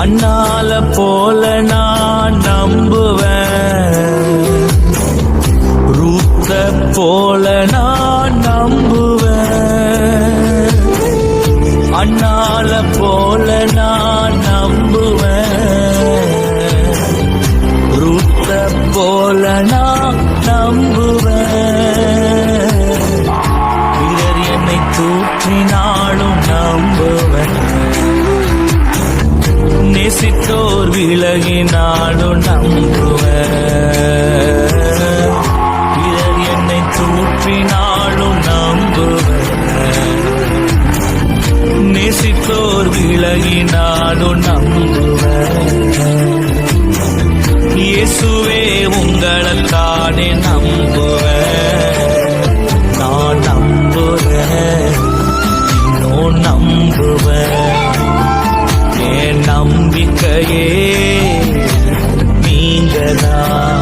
அண்ணால போல நான் நம்புவேன், ரூத்த போல நான் நம்புவேன், அண்ணால போல நான் நம்புவேன், ரூத்த போல நான் நம்புவேன், பிறர் என்னை தூற்றினாலும் நம்புவேன், நேசித்தோர் விலகினாலும் நம்புவேன், பிறர் என்னை தூற்றினாலும் நம்புவேன், நேசித்தோர் விலகினாலும் நம்புவேன், இயேசுவே உங்களுக்கானே நம்புவேன், நான் நம்புவேன், இன்னும் நம்புவேன், என் நம்பிக்கையே நீங்கதான்.